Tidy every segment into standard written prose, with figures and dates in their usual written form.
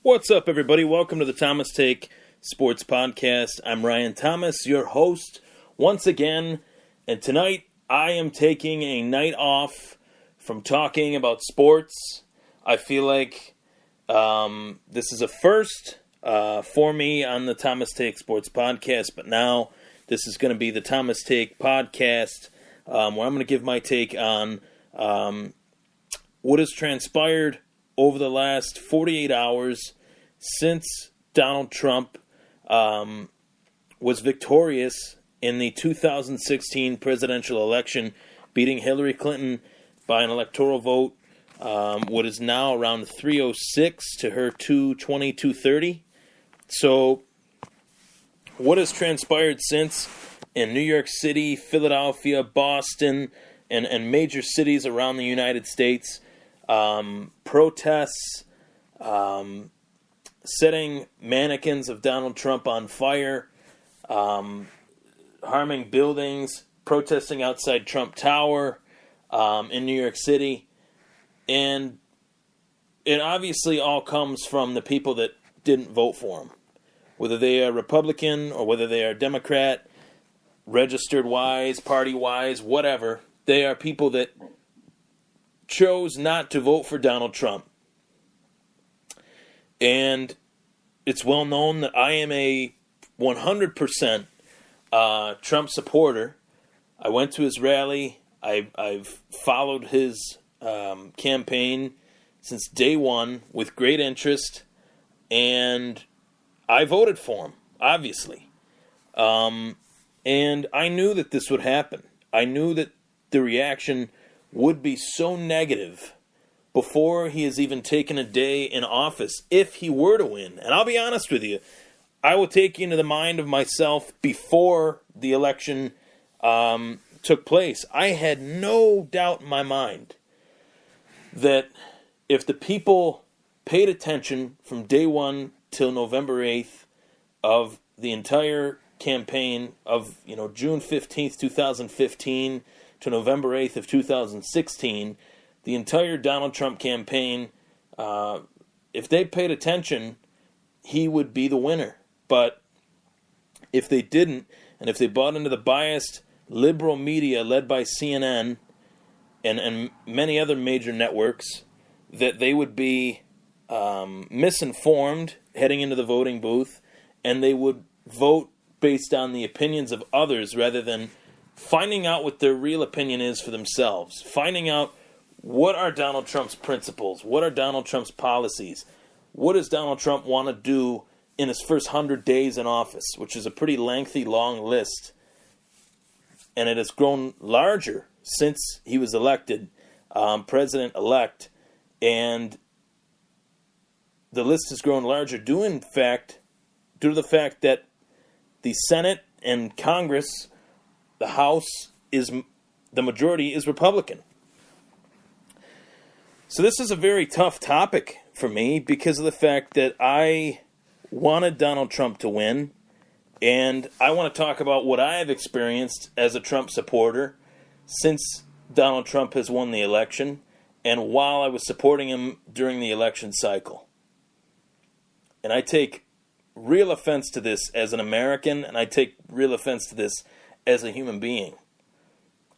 What's up, everybody? Welcome to the Thomas Take Sports Podcast. I'm Ryan Thomas, your host, once again. And tonight, I am taking a night off from talking about sports. I feel like this is a first for me on the Thomas Take Sports Podcast. But now, this is going to be the Thomas Take Podcast, where I'm going to give my take on what has transpired over the last 48 hours since Donald Trump was victorious in the 2016 presidential election, beating Hillary Clinton by an electoral vote, what is now around 306 to her 220, 230. So, what has transpired since in New York City, Philadelphia, Boston, and major cities around the United States? Protests, setting mannequins of Donald Trump on fire, harming buildings, protesting outside Trump Tower in New York City. And it obviously all comes from the people that didn't vote for him. Whether they are Republican or whether they are Democrat, registered-wise, party-wise, whatever, they are people that chose not to vote for Donald Trump. And it's well known that I am a 100% Trump supporter. I went to his rally. I've followed his campaign since day one with great interest. And I voted for him, obviously. And I knew that this would happen. I knew that the reaction would be so negative before he has even taken a day in office, if he were to win. And I'll be honest with you, I will take you into the mind of myself before the election took place. I had no doubt in my mind that if the people paid attention from day one till November 8th of the entire campaign of, June 15th, 2015, to November 8th of 2016, the entire Donald Trump campaign, if they paid attention, he would be the winner. But if they didn't, and if they bought into the biased liberal media led by CNN and many other major networks, that they would be misinformed heading into the voting booth, and they would vote based on the opinions of others rather than finding out what their real opinion is for themselves, finding out what are Donald Trump's principles, what are Donald Trump's policies, what does Donald Trump want to do in his first 100 days in office, which is a pretty lengthy, long list, and it has grown larger since he was elected president-elect, and the list has grown larger due to the fact that the Senate and Congress, the House, the majority is Republican. So this is a very tough topic for me because of the fact that I wanted Donald Trump to win, and I want to talk about what I have experienced as a Trump supporter since Donald Trump has won the election and while I was supporting him during the election cycle. And I take real offense to this as an American, and I take real offense to this as a human being.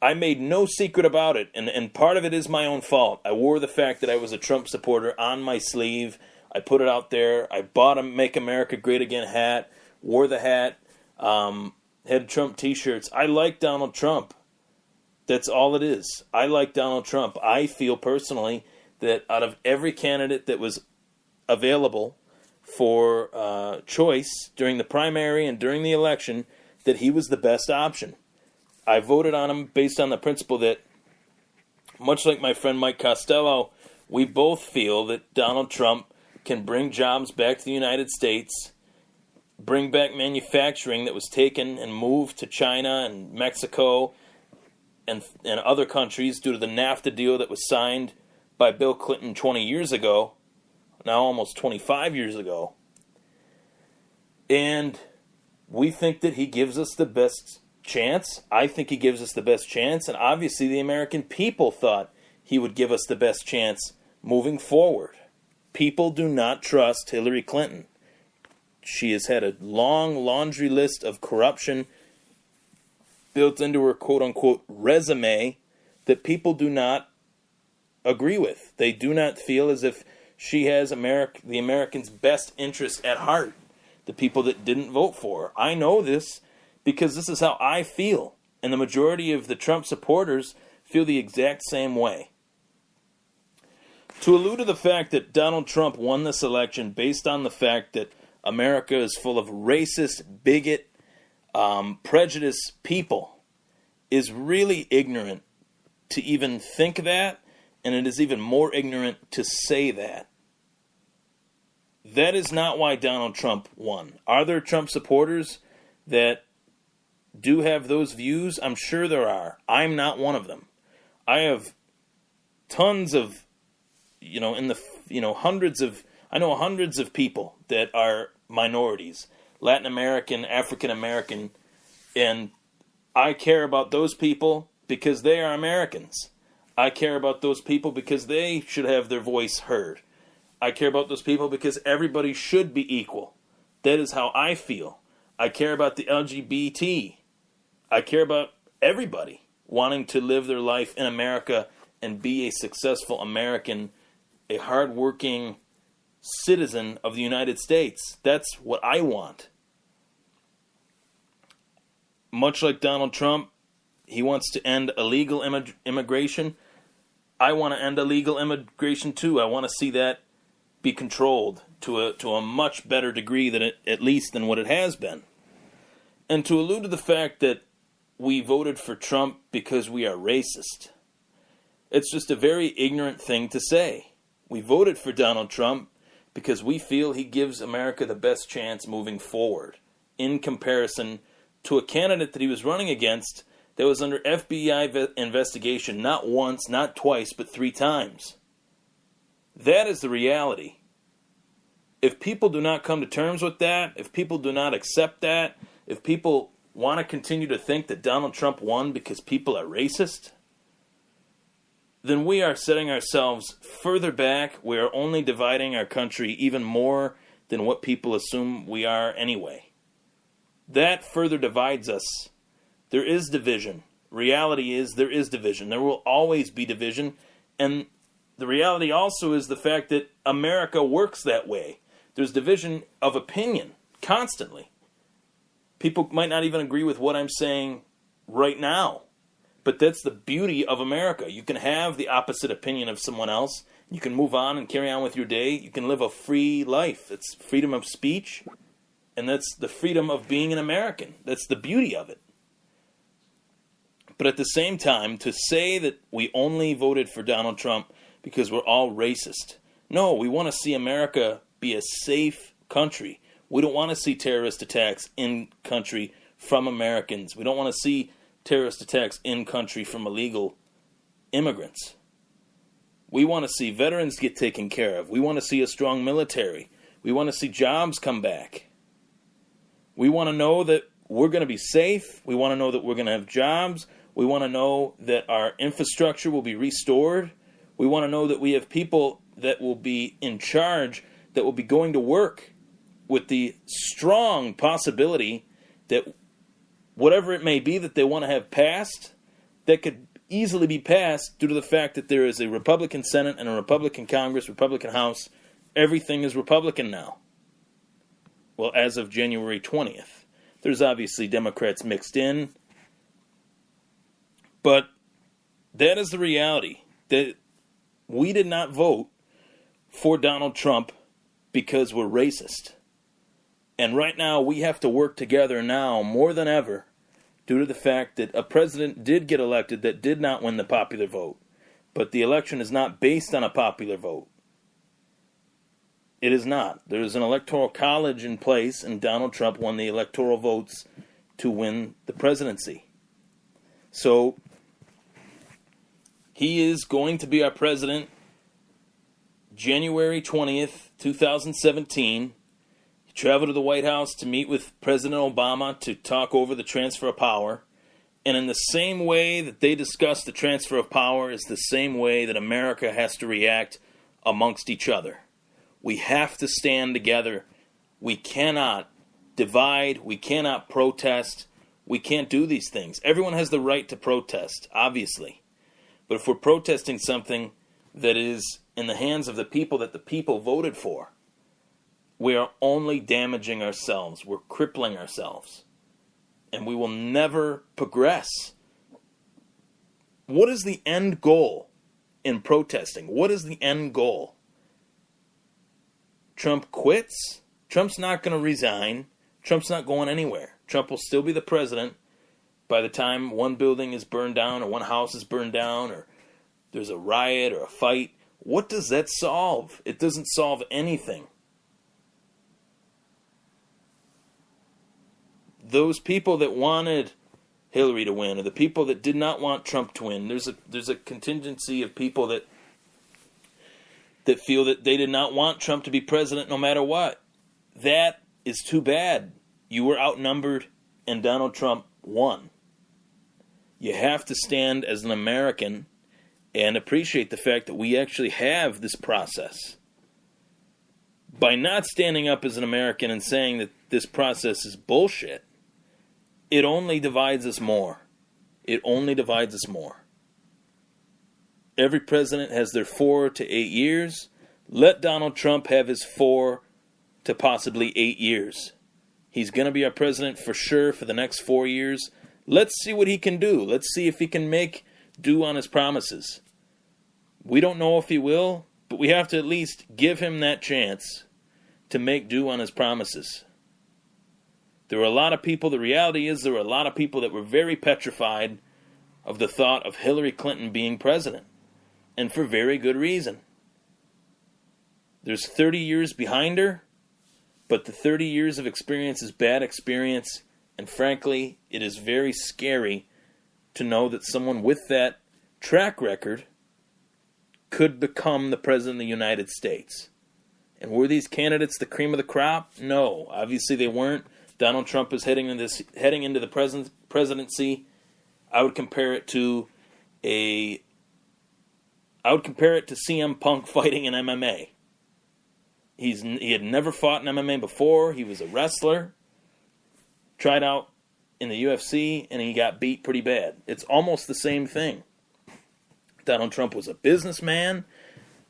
I made no secret about it, and part of it is my own fault. I wore the fact that I was a Trump supporter on my sleeve. I put it out there. I bought a Make America Great Again hat, wore the hat, had Trump t-shirts. I like Donald Trump. That's all it is. I like Donald Trump. I feel personally that out of every candidate that was available for choice during the primary and during the election, that he was the best option. I voted on him based on the principle that, much like my friend Mike Costello, we both feel that Donald Trump can bring jobs back to the United States, bring back manufacturing that was taken and moved to China and Mexico and other countries due to the NAFTA deal that was signed by Bill Clinton 20 years ago, now almost 25 years ago. And we think that he gives us the best chance. I think he gives us the best chance, and obviously the American people thought he would give us the best chance moving forward. People do not trust Hillary Clinton. She has had a long laundry list of corruption built into her quote-unquote resume that people do not agree with. They do not feel as if she has the Americans' best interests at heart, the people that didn't vote for her. I know this because this is how I feel, and the majority of the Trump supporters feel the exact same way. To allude to the fact that Donald Trump won this election based on the fact that America is full of racist, bigot, prejudiced people is really ignorant to even think that, and it is even more ignorant to say that. That is not why Donald Trump won. Are there Trump supporters that do have those views? I'm sure there are. I'm not one of them. I have tons of, hundreds of people that are minorities, Latin American, African American, and I care about those people because they are Americans. I care about those people because they should have their voice heard. I care about those people because everybody should be equal. That is how I feel. I care about the LGBT. I care about everybody wanting to live their life in America and be a successful American, a hardworking citizen of the United States. That's what I want. Much like Donald Trump, he wants to end illegal immigration. I want to end illegal immigration too. I want to see that be controlled to a much better degree at least than what it has been. And to allude to the fact that we voted for Trump because we are racist, it's just a very ignorant thing to say. We voted for Donald Trump because we feel he gives America the best chance moving forward in comparison to a candidate that he was running against that was under FBI investigation not once, not twice, but 3 times. That is the reality. If people do not come to terms with that, if people do not accept that, if people want to continue to think that Donald Trump won because people are racist, then we are setting ourselves further back. We are only dividing our country even more than what people assume we are anyway. That further divides us. There is division. Reality is there is division. There will always be division. And the reality also is the fact that America works that way. There's division of opinion constantly. People might not even agree with what I'm saying right now. But that's the beauty of America. You can have the opposite opinion of someone else. You can move on and carry on with your day. You can live a free life. It's freedom of speech. And that's the freedom of being an American. That's the beauty of it. But at the same time, to say that we only voted for Donald Trump because we're all racist. No, we want to see America be a safe country. We don't want to see terrorist attacks in country from Americans. We don't want to see terrorist attacks in country from illegal immigrants. We want to see veterans get taken care of. We want to see a strong military. We want to see jobs come back. We want to know that we're going to be safe. We want to know that we're going to have jobs. We want to know that our infrastructure will be restored. We want to know that we have people that will be in charge, that will be going to work with the strong possibility that whatever it may be that they want to have passed, that could easily be passed due to the fact that there is a Republican Senate and a Republican Congress, Republican House. Everything is Republican now. Well, as of January 20th. There's obviously Democrats mixed in. But that is the reality. That we did not vote for Donald Trump because we're racist. And right now we have to work together now more than ever due to the fact that a president did get elected that did not win the popular vote. But the election is not based on a popular vote. It is not. There is an electoral college in place, and Donald Trump won the electoral votes to win the presidency. So he is going to be our president January 20th, 2017. He traveled to the White House to meet with President Obama to talk over the transfer of power. And in the same way that they discussed the transfer of power is the same way that America has to react amongst each other. We have to stand together. We cannot divide. We cannot protest. We can't do these things. Everyone has the right to protest, obviously. But if we're protesting something that is in the hands of the people that the people voted for, we are only damaging ourselves. We're crippling ourselves. And we will never progress. What is the end goal in protesting? What is the end goal? Trump quits? Trump's not going to resign. Trump's not going anywhere. Trump will still be the president by the time one building is burned down or one house is burned down or there's a riot or a fight. What does that solve? It doesn't solve anything. Those people that wanted Hillary to win or the people that did not want Trump to win, there's a contingency of people that feel that they did not want Trump to be president no matter what. That is too bad. You were outnumbered and Donald Trump won. You have to stand as an American and appreciate the fact that we actually have this process. By not standing up as an American and saying that this process is bullshit, it only divides us more. It only divides us more. Every president has their 4 to 8 years. Let Donald Trump have his 4 to possibly 8 years. He's going to be our president for sure for the next 4 years. Let's see what he can do. Let's see if he can make do on his promises. We don't know if he will, but we have to at least give him that chance to make do on his promises. There were a lot of people, the reality is there were a lot of people that were very petrified of the thought of Hillary Clinton being president. And for very good reason. There's 30 years behind her, but the 30 years of experience is bad experience, and frankly, it is very scary to know that someone with that track record could become the President of the United States. And were these candidates the cream of the crop? No, obviously they weren't. Donald Trump is heading into the presidency. I would compare it to CM Punk fighting in MMA. He had never fought in MMA before. He was a wrestler, tried out in the UFC, and he got beat pretty bad. It's almost the same thing. Donald Trump was a businessman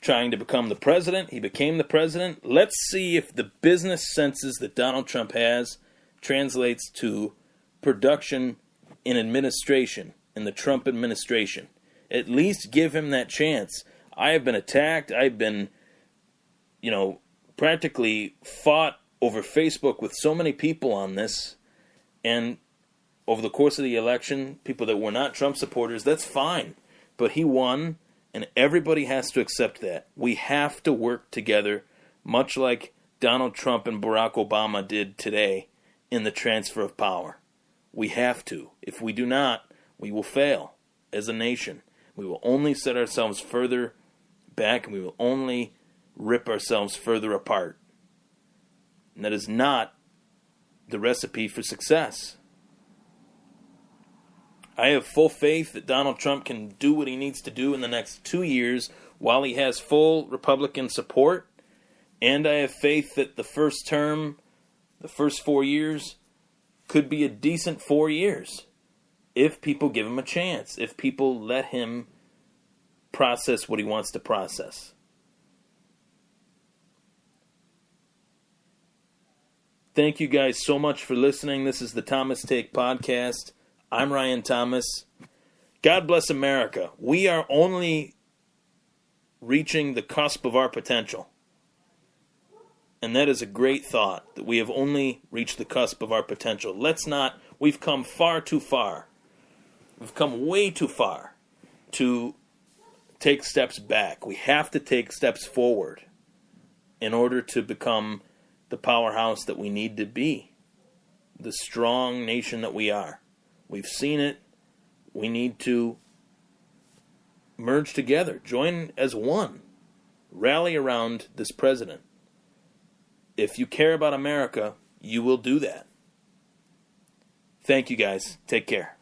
trying to become the president. He became the president. Let's see if the business senses that Donald Trump has translates to production in administration, in the Trump administration. At least give him that chance. I have been attacked. I've been, practically fought over Facebook with so many people on this. And over the course of the election, people that were not Trump supporters, that's fine. But he won, and everybody has to accept that. We have to work together, much like Donald Trump and Barack Obama did today in the transfer of power. We have to. If we do not, we will fail as a nation. We will only set ourselves further back, and we will only rip ourselves further apart. And that is not the recipe for success. I have full faith that Donald Trump can do what he needs to do in the next 2 years while he has full Republican support. And I have faith that the first term, the first 4 years, could be a decent 4 years if people give him a chance, if people let him process what he wants to process. Thank you guys so much for listening. This is the Thomas Take Podcast. I'm Ryan Thomas. God bless America. We are only reaching the cusp of our potential. And that is a great thought, that we have only reached the cusp of our potential. We've come far too far. We've come way too far to take steps back. We have to take steps forward in order to become the powerhouse that we need to be, the strong nation that we are. We've seen it. We need to merge together, join as one, rally around this president. If you care about America, you will do that. Thank you guys. Take care.